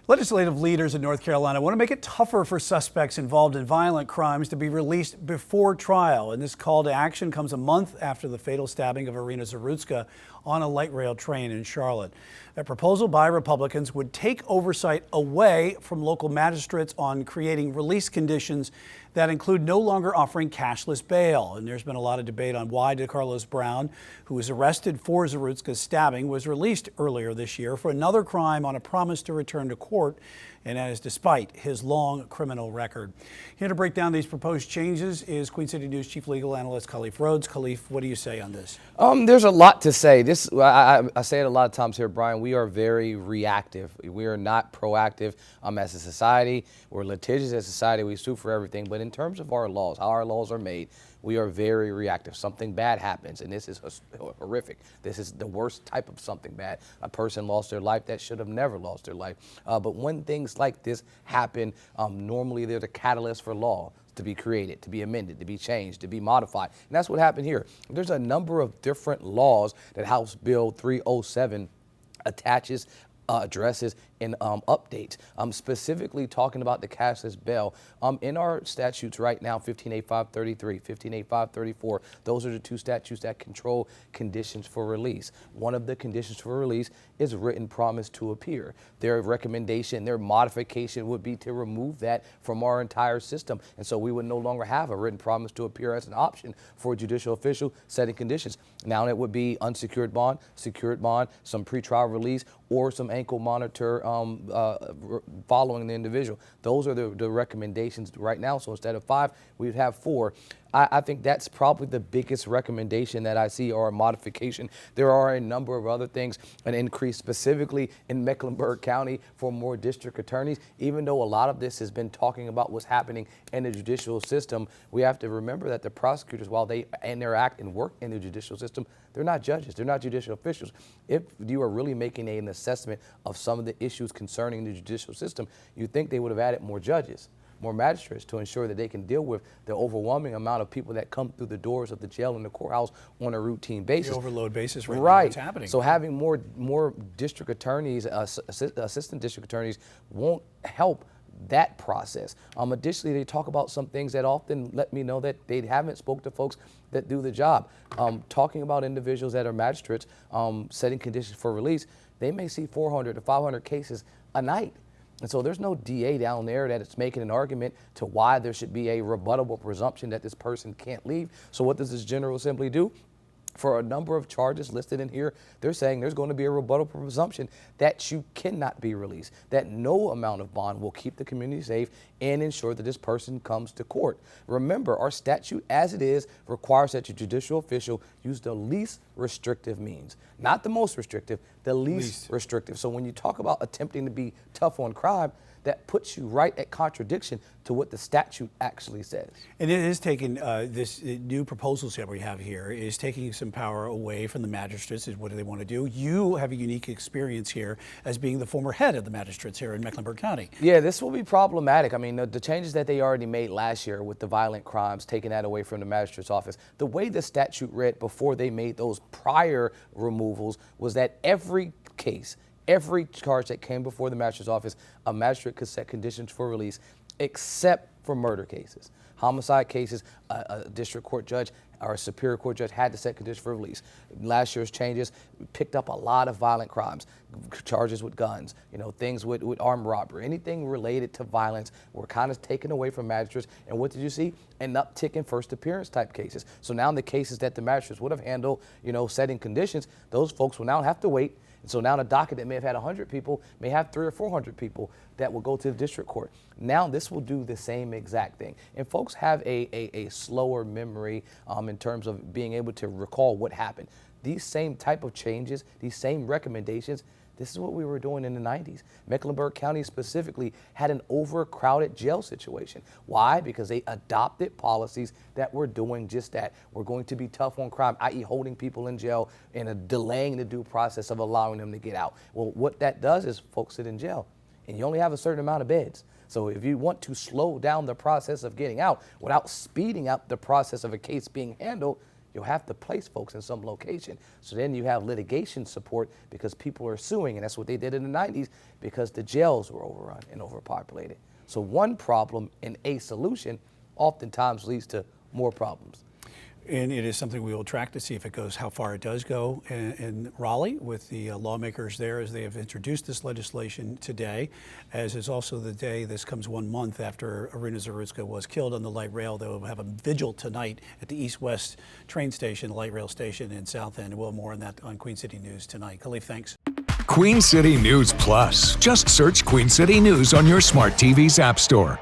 Legislative leaders in North Carolina want to make it tougher for suspects involved in violent crimes to be released before trial. And this call to action comes a month after the fatal stabbing of Irina Zarutska on a light rail train in Charlotte. A proposal by Republicans would take oversight away from local magistrates on creating release conditions that include no longer offering cashless bail. And there's been a lot of debate on why DeCarlos Brown, who was arrested for Zarutska's stabbing, was released earlier this year for another crime on a promise to return to court, and that is despite his long criminal record. Here to break down these proposed changes is Queen City News Chief Legal Analyst Khalif Rhodes. Khalif, what do you say on this? There's a lot to say. I say it a lot of times here, Brian. We are very reactive. We are not proactive as a society. We're litigious as a society. We sue for everything. But in terms of our laws, how our laws are made, we are very reactive. Something bad happens, and this is horrific. This is the worst type of something bad. A person lost their life that should have never lost their life. But when things like this happen, normally they're the catalyst for law to be created, to be amended, to be changed, to be modified. And that's what happened here. There's a number of different laws that House Bill 307 attaches, addresses, and updates, specifically talking about the cashless bail. In our statutes right now, 158533, 158534, those are the two statutes that control conditions for release. One of the conditions for release is written promise to appear. Their recommendation, their modification would be to remove that from our entire system. And so we would no longer have a written promise to appear as an option for a judicial official setting conditions. Now it would be unsecured bond, secured bond, some pretrial release, or some ankle monitor following the individual. Those are the recommendations right now. So instead of 5, we'd have 4. I think that's probably the biggest recommendation that I see, or a modification. There are a number of other things, an increase specifically in Mecklenburg County for more district attorneys. Even though a lot of this has been talking about what's happening in the judicial system, we have to remember that the prosecutors, while they interact and work in the judicial system, they're not judges, they're not judicial officials. If you are really making an assessment of some of the issues concerning the judicial system, you'd think they would have added more judges, more magistrates, to ensure that they can deal with the overwhelming amount of people that come through the doors of the jail and the courthouse on a routine basis. The overload basis right now, right. It's happening. So having more district attorneys, assistant district attorneys, won't help that process. Additionally, they talk about some things that often let me know that they haven't spoke to folks that do the job. Talking about individuals that are magistrates, setting conditions for release, they may see 400 to 500 cases a night. And so there's no DA down there that is making an argument to why there should be a rebuttable presumption that this person can't leave. So what does this General Assembly do? For a number of charges listed in here, they're saying there's going to be a rebuttable presumption that you cannot be released, that no amount of bond will keep the community safe and ensure that this person comes to court. Remember, our statute as it is requires that your judicial official use the least restrictive means, not the most restrictive, the least restrictive. So when you talk about attempting to be tough on crime, that puts you right at contradiction to what the statute actually says. And it is taking, this new proposals that we have here is taking some power away from the magistrates. What do they want to do? You have a unique experience here as being the former head of the magistrates here in Mecklenburg County. Yeah, this will be problematic. I mean, the changes that they already made last year with the violent crimes, taking that away from the magistrate's office, the way the statute read before they made those prior removals was that every case, every charge that came before the magistrate's office, a magistrate could set conditions for release, except for murder cases. Homicide cases, a district court judge or a superior court judge had to set conditions for release. Last year's changes picked up a lot of violent crimes, charges with guns, things with armed robbery, anything related to violence were kind of taken away from magistrates. And what did you see? An uptick in first appearance type cases. So now the cases that the magistrates would have handled, setting conditions, those folks will now have to wait. And so now the docket that may have had 100 people may have 300 or 400 people that will go to the district court. Now this will do the same exact thing. And folks have a slower memory in terms of being able to recall what happened. These same type of changes, these same recommendations, this is what we were doing in the 90s. Mecklenburg County specifically had an overcrowded jail situation. Why? Because they adopted policies that were doing just that. We're going to be tough on crime, i.e. holding people in jail and delaying the due process of allowing them to get out. Well, what that does is folks sit in jail, and you only have a certain amount of beds. So if you want to slow down the process of getting out without speeding up the process of a case being handled, you you'll have to place folks in some location. So then you have litigation support because people are suing, and that's what they did in the 90s because the jails were overrun and overpopulated. So one problem and a solution oftentimes leads to more problems. And it is something we will track to see if it goes, how far it does go in Raleigh with the lawmakers there as they have introduced this legislation today, as is also the day this comes 1 month after Irina Zarutska was killed on the light rail. They will have a vigil tonight at the East-West train station, the light rail station in South End. We'll have more on that on Queen City News tonight. Khalif, thanks. Queen City News Plus. Just search Queen City News on your smart TV's app store.